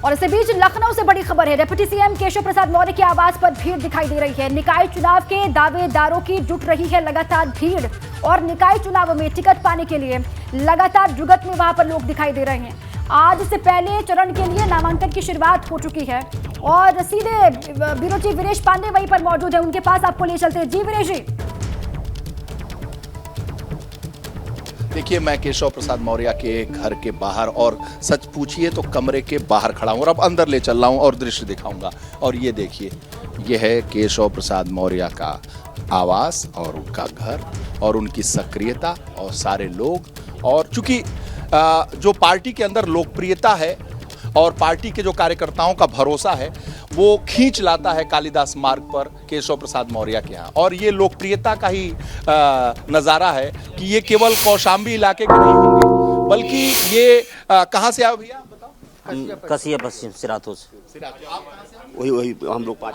और इसी बीच लखनऊ से बड़ी खबर है। डिप्टी सीएम केशव प्रसाद मौर्य के आवास पर भीड़ दिखाई दे रही है। निकाय चुनाव के दावेदारों की जुट रही है लगातार भीड़ और निकाय चुनाव में टिकट पाने के लिए लगातार जुगत में वहां पर लोग दिखाई दे रहे हैं। आज से पहले चरण के लिए नामांकन की शुरुआत हो चुकी है और सीधे ब्यूरो चीफ वीरेश पांडे वहीं पर मौजूद है। उनके पास आपको ले चलते हैं। जी वीरेश जी। देखिए, मैं केशव प्रसाद मौर्य के घर के बाहर और सच पूछिए तो कमरे के बाहर खड़ा हूँ और अब अंदर ले चल रहा हूँ और दृश्य दिखाऊंगा। और ये देखिए, ये है केशव प्रसाद मौर्य का आवास और उनका घर और उनकी सक्रियता और सारे लोग। और चूंकि जो पार्टी के अंदर लोकप्रियता है और पार्टी के जो कार्यकर्ताओं का भरोसा है वो खींच लाता है कालिदास मार्ग पर केशव प्रसाद मौर्य के यहाँ। और ये लोकप्रियता का ही नज़ारा है कि ये केवल कौशाम्बी इलाके के नहीं होंगे बल्कि ये कहाँ से आए भैया बताओ? कसिया पश्चिम सिराथू से। वही हम लोग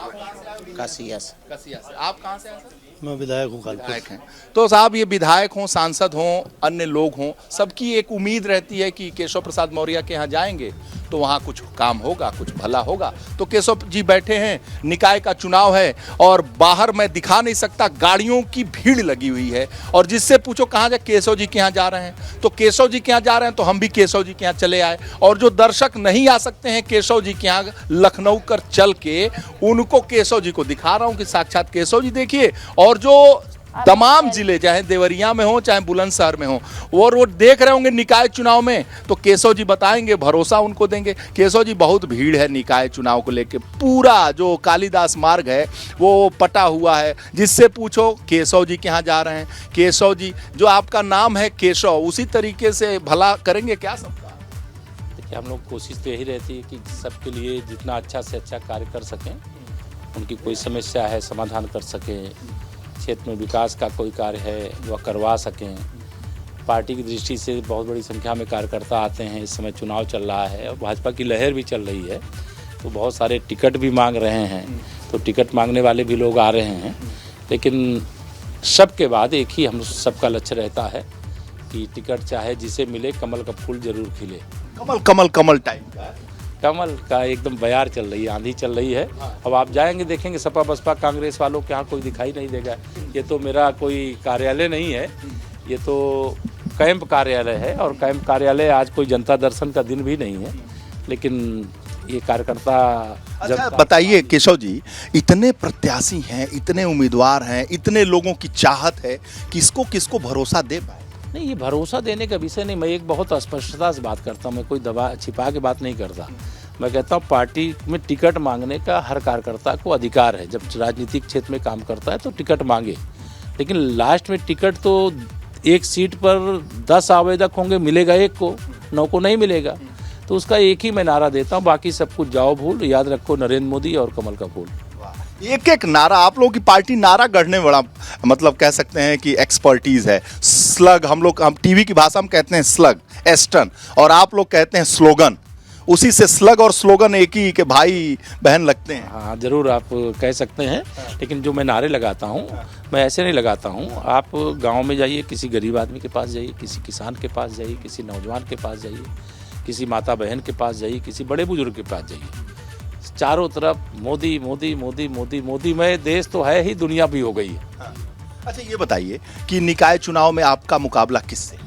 कसिया से। आप कहाँ से आए? मैं विधायक हूँ। विधायक हैं तो साहब, ये विधायक हों, सांसद हों, अन्य लोग हों, सबकी एक उम्मीद रहती है कि केशव प्रसाद मौर्य के यहाँ जाएंगे तो वहाँ कुछ काम होगा, कुछ भला होगा। तो केशव जी बैठे हैं, निकाय का चुनाव है और बाहर मैं दिखा नहीं सकता, गाड़ियों की भीड़ लगी हुई है। और जिससे पूछो कहाँ जाए, केशव जी के यहाँ जा रहे हैं तो केशव जी के यहाँ जा रहे हैं तो हम भी केशव जी के यहाँ चले आए। और जो दर्शक नहीं आ सकते हैं केशव जी के यहाँ लखनऊ कर चल के, उनको केशव जी को दिखा रहा हूँ कि साक्षात केशव जी देखिए। और जो तमाम जिले चाहे देवरिया में हो चाहे बुलंदशहर में हो वो देख रहे होंगे निकाय चुनाव में, तो केशव जी बताएंगे, भरोसा उनको देंगे। केशव जी, बहुत भीड़ है निकाय चुनाव को लेके, पूरा जो कालिदास मार्ग है वो पटा हुआ है। जिससे पूछो केशव जी के यहाँ जा रहे हैं। केशव जी, जो आपका नाम है केशव, उसी तरीके से भला करेंगे क्या सबका? देखिए, हम लोग कोशिश तो यही रहती है कि सबके लिए जितना अच्छा से अच्छा कार्य कर सकें, उनकी कोई समस्या है समाधान कर सकें, क्षेत्र में विकास का कोई कार्य है वह करवा सकें। पार्टी की दृष्टि से बहुत बड़ी संख्या में कार्यकर्ता आते हैं। इस समय चुनाव चल रहा है और भाजपा की लहर भी चल रही है, तो बहुत सारे टिकट भी मांग रहे हैं, तो टिकट मांगने वाले भी लोग आ रहे हैं। लेकिन सबके बाद एक ही हम सबका लक्ष्य रहता है कि टिकट चाहे जिसे मिले, कमल का फूल जरूर खिले। कमल कमल कमल टाइम का, कमल का एकदम बयार चल रही है, आंधी चल रही है। अब आप जाएंगे देखेंगे सपा बसपा कांग्रेस वालों के यहाँ कोई दिखाई नहीं देगा। ये तो मेरा कोई कार्यालय नहीं है, ये तो कैंप कार्यालय है और कैंप कार्यालय आज कोई जनता दर्शन का दिन भी नहीं है। लेकिन ये कार्यकर्ता अच्छा बताइए केशव जी, इतने प्रत्याशी हैं, इतने उम्मीदवार हैं, इतने लोगों की चाहत है, किसको किसको भरोसा दे पाए? नहीं, ये भरोसा देने का विषय नहीं। मैं एक बहुत स्पष्टता से बात करता हूँ, मैं कोई दबा छिपा के बात नहीं करता। मैं कहता हूँ पार्टी में टिकट मांगने का हर कार्यकर्ता को अधिकार है। जब राजनीतिक क्षेत्र में काम करता है तो टिकट मांगे, लेकिन लास्ट में टिकट तो एक सीट पर 10 आवेदक होंगे, मिलेगा एक को, 9 को नहीं मिलेगा। तो उसका एक ही मैं नारा देता हूँ, बाकी सब कुछ जाओ भूल, याद रखो नरेंद्र मोदी और कमल का फूल। एक एक नारा, आप लोगों की पार्टी नारा गढ़ने बड़ा मतलब कह सकते हैं कि एक्सपर्टीज है। स्लग, हम टीवी की भाषा में कहते हैं स्लग, एस्टन, और आप लोग कहते हैं स्लोगन। उसी से स्लग और स्लोगन एक ही के भाई बहन लगते हैं। हाँ, जरूर आप कह सकते हैं, लेकिन जो मैं नारे लगाता हूँ मैं ऐसे नहीं लगाता हूँ। आप गांव में जाइए, किसी गरीब आदमी के पास जाइए, किसी किसान के पास जाइए, किसी नौजवान के पास जाइए, किसी माता बहन के पास जाइए, किसी बड़े बुजुर्ग के पास जाइए, चारों तरफ मोदी मोदी मोदी मोदी मोदी में देश तो है ही, दुनिया भी हो गई है। अच्छा ये बताइए कि निकाय चुनाव में आपका मुकाबला किससे?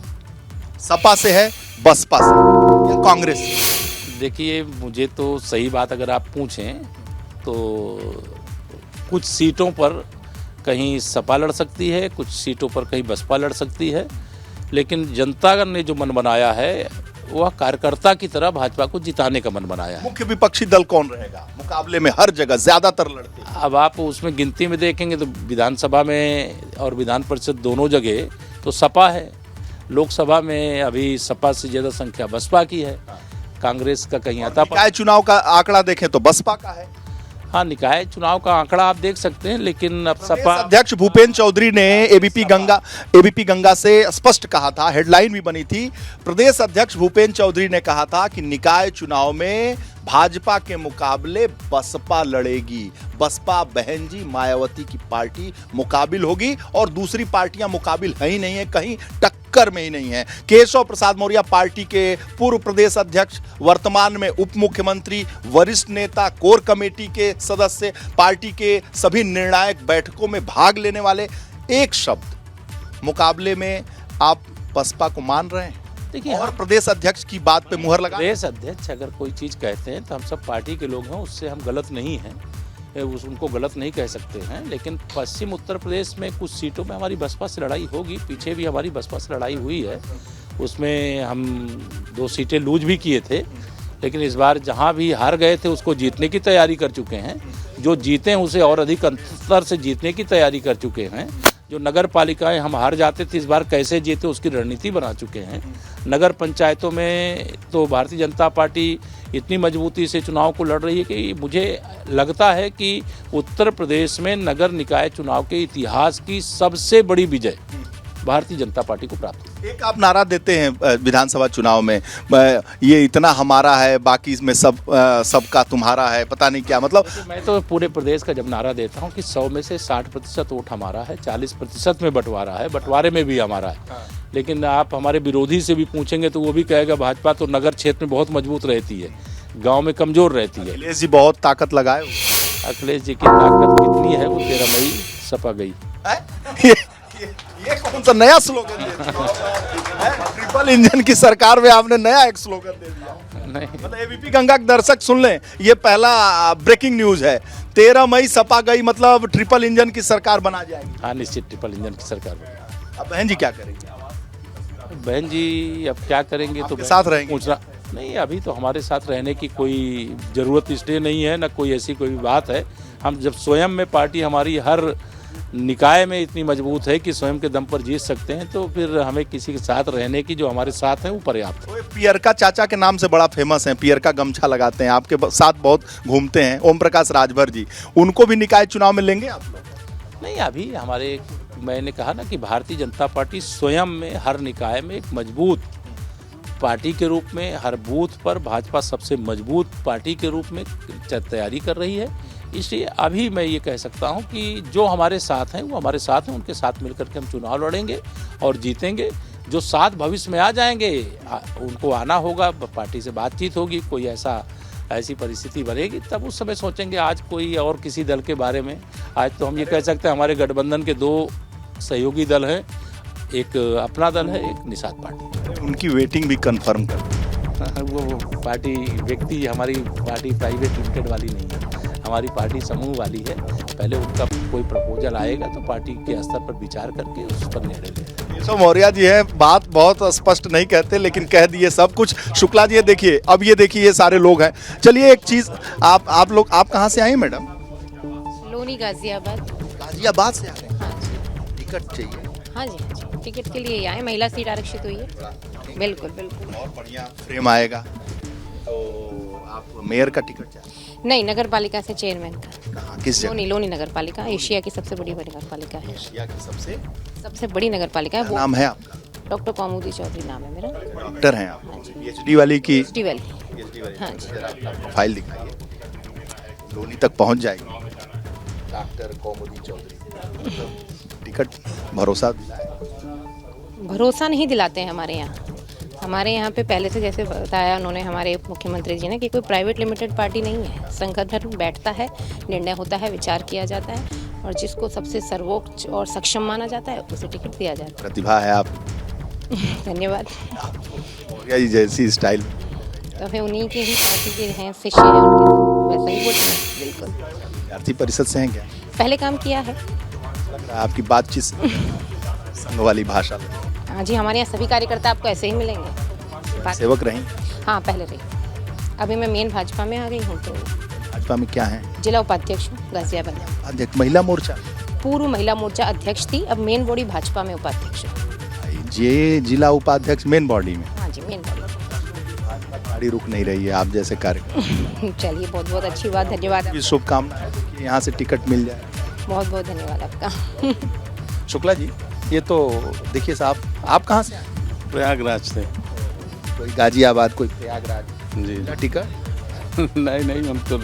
सपा से है, बसपा से या कांग्रेस से? देखिए, मुझे तो सही बात अगर आप पूछें तो कुछ सीटों पर कहीं सपा लड़ सकती है, कुछ सीटों पर कहीं बसपा लड़ सकती है, लेकिन जनता ने जो मन बनाया है वह कार्यकर्ता की तरह भाजपा को जिताने का मन बनाया है। मुख्य विपक्षी दल कौन रहेगा मुकाबले में? हर जगह ज्यादातर लड़ते हैं। अब आप उसमें गिनती में देखेंगे तो विधानसभा में और विधान परिषद दोनों जगह तो सपा है। लोकसभा में अभी सपा से ज्यादा संख्या बसपा की है, कांग्रेस का कहीं आता। निकाय चुनाव का आंकड़ा देखें तो बसपा का है। हाँ, निकाय चुनाव का आंकड़ा आप देख सकते हैं, लेकिन अब सपा अध्यक्ष भूपेंद्र चौधरी ने एबीपी गंगा से स्पष्ट कहा था, हेडलाइन भी बनी थी, प्रदेश अध्यक्ष भूपेंद्र चौधरी ने कहा था कि निकाय चुनाव में भाजपा के मुकाबले बसपा लड़ेगी। बसपा बहन जी मायावती की पार्टी मुकाबिल होगी और दूसरी पार्टियां मुकाबिल है ही नहीं है, कहीं टक्कर में ही नहीं है। केशव प्रसाद मौर्य पार्टी के पूर्व प्रदेश अध्यक्ष, वर्तमान में उप मुख्यमंत्री, वरिष्ठ नेता, कोर कमेटी के सदस्य, पार्टी के सभी निर्णायक बैठकों में भाग लेने वाले, एक शब्द मुकाबले में आप बसपा को मान रहे हैं? देखिए, और प्रदेश अध्यक्ष की बात पे मुहर लगा। प्रदेश अध्यक्ष अगर कोई चीज़ कहते हैं तो हम सब पार्टी के लोग हैं, उससे हम गलत नहीं हैं, उनको गलत नहीं कह सकते हैं। लेकिन पश्चिम उत्तर प्रदेश में कुछ सीटों में हमारी बसपा से लड़ाई होगी। पीछे भी हमारी बसपा से लड़ाई हुई है, उसमें हम 2 सीटें लूज भी किए थे। लेकिन इस बार जहां भी हार गए थे उसको जीतने की तैयारी कर चुके हैं। जो जीते हैं उसे और अधिक अंतर से जीतने की तैयारी कर चुके हैं। जो नगर पालिकाएँ हम हार जाते थे, इस बार कैसे जीते उसकी रणनीति बना चुके हैं। नगर पंचायतों में तो भारतीय जनता पार्टी इतनी मजबूती से चुनाव को लड़ रही है कि मुझे लगता है कि उत्तर प्रदेश में नगर निकाय चुनाव के इतिहास की सबसे बड़ी विजय भारतीय जनता पार्टी को प्राप्त हुई। एक आप नारा देते हैं विधानसभा चुनाव में, ये इतना हमारा है, बाकी इसमें सबका तुम्हारा है, पता नहीं क्या मतलब। मैं तो पूरे प्रदेश का जब नारा देता हूँ कि 100 में से 60% वोट हमारा है, 40% में बंटवारा है, बंटवारे में भी हमारा है। लेकिन आप हमारे विरोधी से भी पूछेंगे तो वो भी कहेगा भाजपा तो नगर क्षेत्र में बहुत मजबूत रहती है, गाँव में कमजोर रहती है। अखिलेश जी बहुत ताकत लगाए। अखिलेश जी की ताकत कितनी है वो 13 मई सपा गई। ये कौन सा नया स्लोगन दे दिया? ट्रिपल इंजन की सरकार में आपने नया एक स्लोगन दे दिया। नहीं, मतलब एबीपी गंगा के दर्शक सुन लें, ये पहला ब्रेकिंग न्यूज है। 13 मई सपा गई मतलब ट्रिपल इंजन की सरकार बना जाएगी। हाँ, निश्चित ट्रिपल इंजन की सरकार बनेगी। अब बहन जी क्या करेंगे? बहन जी अब क्या करेंगे तो साथ रहेंगे? पूछना नहीं, अभी तो हमारे साथ रहने की कोई ज़रूरत इसलिए नहीं है, ना कोई ऐसी कोई बात है। हम जब स्वयं में पार्टी हमारी हर निकाय में इतनी मजबूत है कि स्वयं के दम पर जीत सकते हैं, तो फिर हमें किसी के साथ रहने की जो हमारे साथ है वो पर्याप्त है। पियरका चाचा के नाम से बड़ा फेमस है, पियरका गमछा लगाते हैं, आपके साथ बहुत घूमते हैं, ओम प्रकाश राजभर जी, उनको भी निकाय चुनाव में लेंगे आप लोग? नहीं, अभी हमारे, मैंने कहा ना कि भारतीय जनता पार्टी स्वयं में हर निकाय में एक मजबूत पार्टी के रूप में, हर बूथ पर भाजपा सबसे मजबूत पार्टी के रूप में तैयारी कर रही है। इसलिए अभी मैं ये कह सकता हूं कि जो हमारे साथ हैं वो हमारे साथ हैं, उनके साथ मिलकर के हम चुनाव लड़ेंगे और जीतेंगे। जो साथ भविष्य में आ जाएंगे उनको आना होगा, पार्टी से बातचीत होगी, कोई ऐसी परिस्थिति बनेगी तब उस समय सोचेंगे। आज कोई और किसी दल के बारे में, आज तो हम ये कह सकते हैं हमारे गठबंधन के 2 सहयोगी दल हैं, एक अपना दल है, एक निषाद पार्टी। उनकी वेटिंग भी कंफर्म कर वो पार्टी व्यक्ति, हमारी पार्टी प्राइवेट लिमिटेड वाली नहीं है, हमारी पार्टी समूह वाली है। पहले उनका कोई प्रपोजल आएगा तो पार्टी के स्तर पर विचार करके उस पर निर्णय लेंगे। केशव मौर्य जी है, बात बहुत स्पष्ट नहीं कहते लेकिन कह दिए सब कुछ। शुक्ला जी देखिए, अब ये देखिए ये सारे लोग हैं। चलिए एक चीज, आप लोग, आप कहाँ से आए मैडम? लोनी गाजियाबाद। गाजियाबाद से आ रहे हैं? हाँ जी। टिकट चाहिए? हाँ जी, हाँ जी, टिकट के लिए आए, महिला सीट आरक्षित हुई है। बिल्कुल बिल्कुल। और बढ़िया फ्रेम आएगा तो आप मेयर का टिकट चाहिए? नहीं, नगर पालिका से चेयरमैन का। कहाँ, किस जगह? लोनी नगर पालिका एशिया की सबसे बड़ी नगर पालिका है। एशिया की सबसे बड़ी नगर पालिका है। वो नाम है आपका? डॉक्टर कौमुदी चौधरी नाम है मेरा। डॉक्टर हैं आप? पीएचडी वाली की? PhD वाली। हाँ जी। फाइल दिखाइए, लोनी तक पहुंच जाएगी। डॉक्टर कौमुदी चौधरी, टिकट भरोसा दिलाए? भरोसा नहीं दिलाते हैं हमारे यहाँ। हमारे यहाँ पे पहले से, जैसे बताया उन्होंने हमारे मुख्यमंत्री जी ने, कि कोई प्राइवेट लिमिटेड पार्टी नहीं है। संगठन बैठता है, निर्णय होता है, विचार किया जाता है और जिसको सबसे सर्वोच्च और सक्षम माना जाता है उसे टिकट दिया जाता है। प्रतिभा है आप। धन्यवाद। मौर्य जी जैसी स्टाइल। तो फिर उन्हीं के ही पार्टी के हैं, शिष्य हैं उनके, वैसा ही बोलते हैं। बिल्कुल। विद्यार्थी परिषद से हैं क्या? पहले काम किया है। लग रहा है आपकी बातचीत से संघ वाली भाषा। हाँ जी, हमारे यहाँ सभी कार्यकर्ता आपको ऐसे ही मिलेंगे। सेवक रहीं? हाँ, पहले रही। अभी मैं मेन भाजपा में आ गई हूँ। तो भाजपा में क्या है? जिला उपाध्यक्ष हूँ गाजियाबाद। अध्यक्ष महिला मोर्चा? पूर्व महिला मोर्चा अध्यक्ष थी, अब मेन बॉडी भाजपा में उपाध्यक्ष हूँ। ये जिला उपाध्यक्ष मेन बॉडी में? हाँ जी, मेन बॉडी। गाड़ी रुक नहीं रही है आप जैसे कार्य। चलिए, बहुत बहुत अच्छी बात, धन्यवाद। शुभकामनाएं कि यहाँ से टिकट मिल जाए। बहुत बहुत धन्यवाद आपका। शुक्ला जी, ये तो देखिए साहब, आप कहाँ से आए? प्रयागराज से। कोई गाजियाबाद, कोई प्रयागराज जी। टिकट? नहीं, हम तो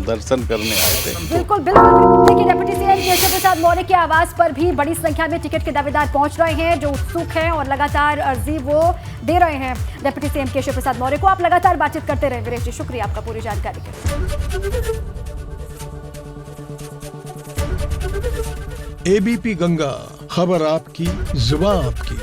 दर्शन करने आए थे। बिल्कुल बिल्कुल। देखिए, डिप्टी सीएम केशव प्रसाद मौर्य के आवास पर भी बड़ी संख्या में टिकट के दावेदार पहुंच रहे हैं, जो उत्सुक हैं और लगातार अर्जी वो दे रहे हैं डिप्टी सीएम केशव प्रसाद मौर्य को। आप लगातार बातचीत करते रहे वीरेश जी, शुक्रिया आपका पूरी जानकारी के लिए। एबीपी गंगा, खबर आपकी, जुबान आपकी।